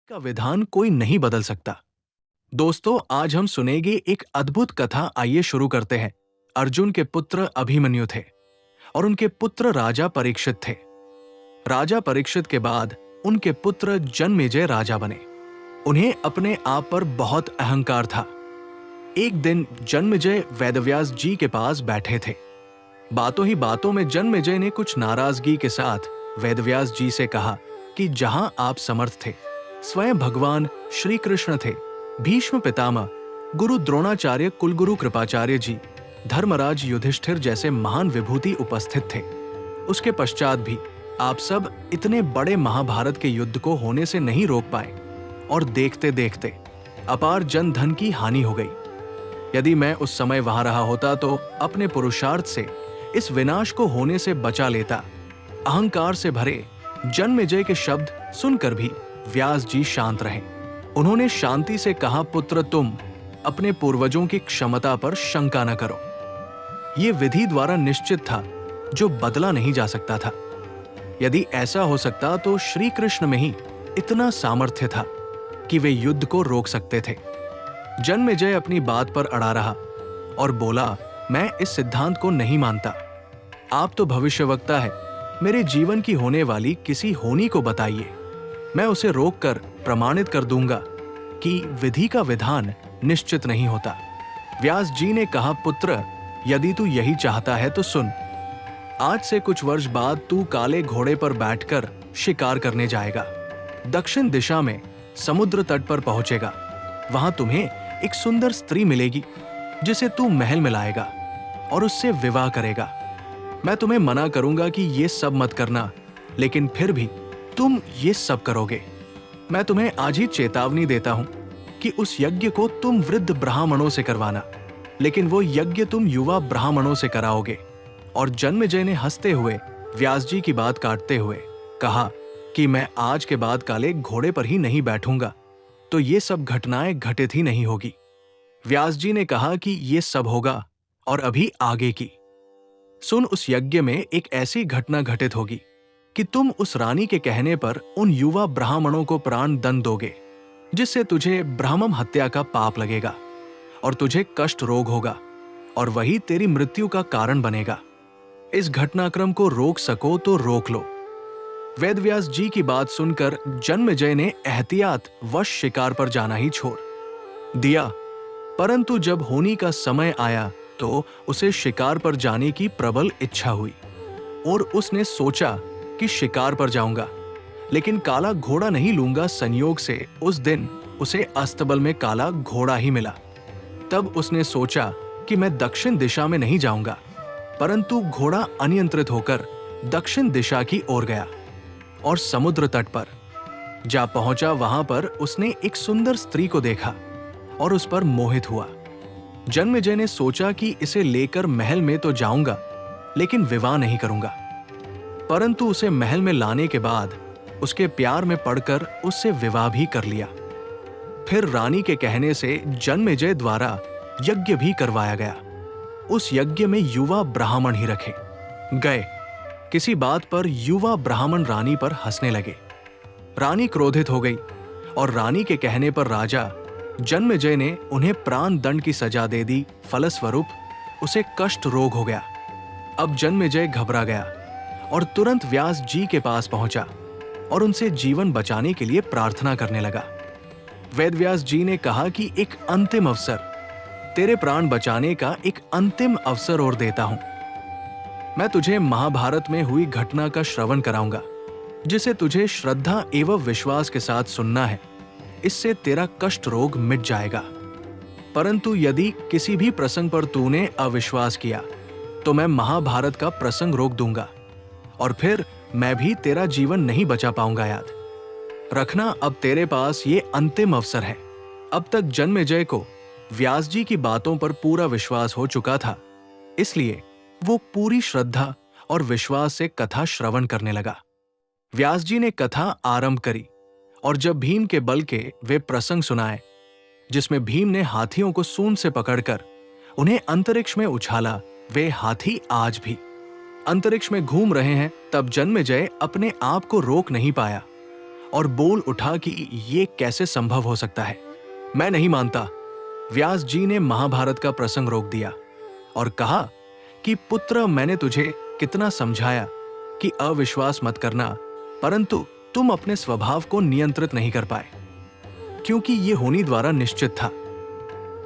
का विधान कोई नहीं बदल सकता। दोस्तों, आज हम सुनेंगे एक अद्भुत कथा। आइए शुरू करते हैं। अर्जुन के पुत्र अभिमन्यु थे और उनके पुत्र राजा परीक्षित थे। राजा परीक्षित के बाद उनके पुत्र जन्मेजय राजा बने। उन्हें अपने आप पर बहुत अहंकार था। एक दिन जन्मेजय वेदव्यास जी के पास बैठे थे। बातों ही बातों में जन्मेजय ने कुछ नाराजगी के साथ वेदव्यास जी से कहा कि जहां आप समर्थ थे, स्वयं भगवान श्री कृष्ण थे, भीष्म पितामह, गुरु द्रोणाचार्य, कुलगुरु कृपाचार्य जी, धर्मराज युधिष्ठिर जैसे महान विभूति उपस्थित थे, उसके पश्चात भी आप सब इतने बड़े महाभारत के युद्ध को होने से नहीं रोक पाए और देखते देखते अपार जन धन की हानि हो गई। यदि मैं उस समय वहां रहा होता तो अपने पुरुषार्थ से इस विनाश को होने से बचा लेता। अहंकार से भरे जन्मेजय के शब्द सुनकर भी व्यास जी शांत रहे। उन्होंने शांति से कहा, पुत्र, तुम अपने पूर्वजों की क्षमता पर शंका न करो। यह विधि द्वारा निश्चित था जो बदला नहीं जा सकता था। यदि ऐसा हो सकता तो श्री कृष्ण में ही इतना सामर्थ्य था कि वे युद्ध को रोक सकते थे। जन्मेजय अपनी बात पर अड़ा रहा और बोला, मैं इस सिद्धांत को नहीं मानता। आप तो भविष्यवक्ता है, मेरे जीवन की होने वाली किसी होनी को बताइए, मैं उसे रोककर प्रमाणित कर दूंगा कि विधि का विधान निश्चित नहीं होता। व्यास जी ने कहा, पुत्र, यदि तू यही चाहता है तो सुन। आज से कुछ वर्ष बाद तू काले घोड़े पर बैठकर शिकार करने जाएगा। दक्षिण दिशा में समुद्र तट पर पहुंचेगा। वहां तुम्हें एक सुंदर स्त्री मिलेगी जिसे तू महल में लाएगा और उससे विवाह करेगा। मैं तुम्हें मना करूंगा कि ये सब मत करना, लेकिन फिर भी तुम ये सब करोगे। मैं तुम्हें आज ही चेतावनी देता हूं कि उस यज्ञ को तुम वृद्ध ब्राह्मणों से करवाना, लेकिन वो यज्ञ तुम युवा ब्राह्मणों से कराओगे। और जन्मेजय ने हंसते हुए व्यास जी की बात काटते हुए कहा कि मैं आज के बाद काले घोड़े पर ही नहीं बैठूंगा तो ये सब घटनाएं घटित ही नहीं होगी। व्यास जी ने कहा कि ये सब होगा, और अभी आगे की सुन। उस यज्ञ में एक ऐसी घटना घटित होगी कि तुम उस रानी के कहने पर उन युवा ब्राह्मणों को प्राण दंड दोगे, जिससे तुझे ब्राह्मण हत्या का पाप लगेगा और तुझे कष्ट रोग होगा, और वही तेरी मृत्यु का कारण बनेगा। इस घटनाक्रम को रोक सको तो रोक लो। वेदव्यास जी की बात सुनकर जन्मेजय ने एहतियात वश शिकार पर जाना ही छोड़ दिया, परंतु जब होनी का समय आया तो उसे शिकार पर जाने की प्रबल इच्छा हुई और उसने सोचा कि शिकार पर जाऊंगा, लेकिन काला घोड़ा नहीं लूंगा। संयोग से उस दिन उसे अस्तबल में काला घोड़ा ही मिला। तब उसने सोचा कि मैं दक्षिण दिशा में नहीं जाऊंगा, परंतु घोड़ा अनियंत्रित होकर दक्षिण दिशा की ओर गया और समुद्र तट पर जा पहुंचा। वहां पर उसने एक सुंदर स्त्री को देखा और उस पर मोहित हुआ। जन्मेजय ने सोचा कि इसे लेकर महल में तो जाऊंगा, लेकिन विवाह नहीं करूंगा। परंतु उसे महल में लाने के बाद उसके प्यार में पड़कर उससे विवाह भी कर लिया। फिर रानी के कहने से जन्मेजय द्वारा यज्ञ भी करवाया गया। उस यज्ञ में युवा ब्राह्मण ही रखे गए। किसी बात पर युवा ब्राह्मण रानी पर हंसने लगे। रानी क्रोधित हो गई और रानी के कहने पर राजा जन्मेजय ने उन्हें प्राण दंड की सजा दे दी। फलस्वरूप उसे कष्ट रोग हो गया। अब जन्मेजय घबरा गया और तुरंत व्यास जी के पास पहुंचा और उनसे जीवन बचाने के लिए प्रार्थना करने लगा। वेदव्यास जी ने कहा कि एक अंतिम अवसर, तेरे प्राण बचाने का एक अंतिम अवसर और देता हूं। मैं तुझे महाभारत में हुई घटना का श्रवण कराऊंगा, जिसे तुझे श्रद्धा एवं विश्वास के साथ सुनना है। इससे तेरा कष्ट रोग मिट जाएगा। परंतु यदि किसी भी प्रसंग पर तूने अविश्वास किया तो मैं महाभारत का प्रसंग रोक दूंगा और फिर मैं भी तेरा जीवन नहीं बचा पाऊंगा। याद रखना, अब तेरे पास ये अंतिम अवसर है। अब तक जन्मेजय को व्यास जी की बातों पर पूरा विश्वास हो चुका था, इसलिए वो पूरी श्रद्धा और विश्वास से कथा श्रवण करने लगा। व्यास जी ने कथा आरंभ करी और जब भीम के बल के वे प्रसंग सुनाए, जिसमें भीम ने हाथियों को सूंड से पकड़कर उन्हें अंतरिक्ष में उछाला, वे हाथी आज भी अंतरिक्ष में घूम रहे हैं, तब जन्मेजय अपने आप को रोक नहीं पाया और बोल उठा कि ये कैसे संभव हो सकता है। मैं नहीं मानता। व्यास जी ने महाभारत का प्रसंग रोक दिया और कहा कि पुत्र, मैंने तुझे कितना समझाया कि अविश्वास मत करना, परंतु तुम अपने स्वभाव को नियंत्रित नहीं कर पाए, क्योंकि ये होनी द्वारा निश्चित था।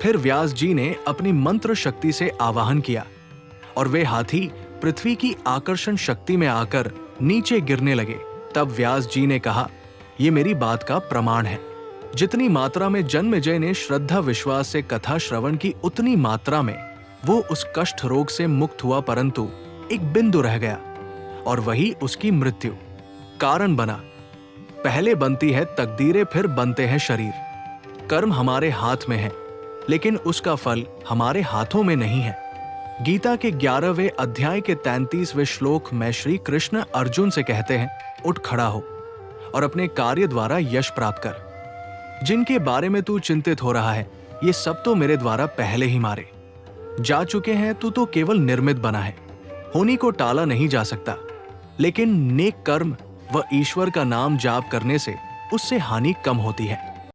फिर व्यास जी ने अपनी मंत्र शक्ति से आवाहन किया और वे हाथी पृथ्वी की आकर्षण शक्ति में आकर नीचे गिरने लगे। तब व्यास जी ने कहा, यह मेरी बात का प्रमाण है। जितनी मात्रा में जन्मेजय ने श्रद्धा विश्वास से कथा श्रवण की, उतनी मात्रा में वो उस कष्ट रोग से मुक्त हुआ, परंतु एक बिंदु रह गया और वही उसकी मृत्यु कारण बना। पहले बनती है तकदीरें, फिर बनते हैं शरीर। कर्म हमारे हाथ में है, लेकिन उसका फल हमारे हाथों में नहीं है। गीता के 11वें अध्याय के 33वें श्लोक में श्री कृष्ण अर्जुन से कहते हैं, उठ खड़ा हो और अपने कार्य द्वारा यश प्राप्त कर। जिनके बारे में तू चिंतित हो रहा है, ये सब तो मेरे द्वारा पहले ही मारे जा चुके हैं। तू तो केवल निर्मित बना है। होनी को टाला नहीं जा सकता, लेकिन नेक कर्म व ईश्वर का नाम जाप करने से उससे हानि कम होती है।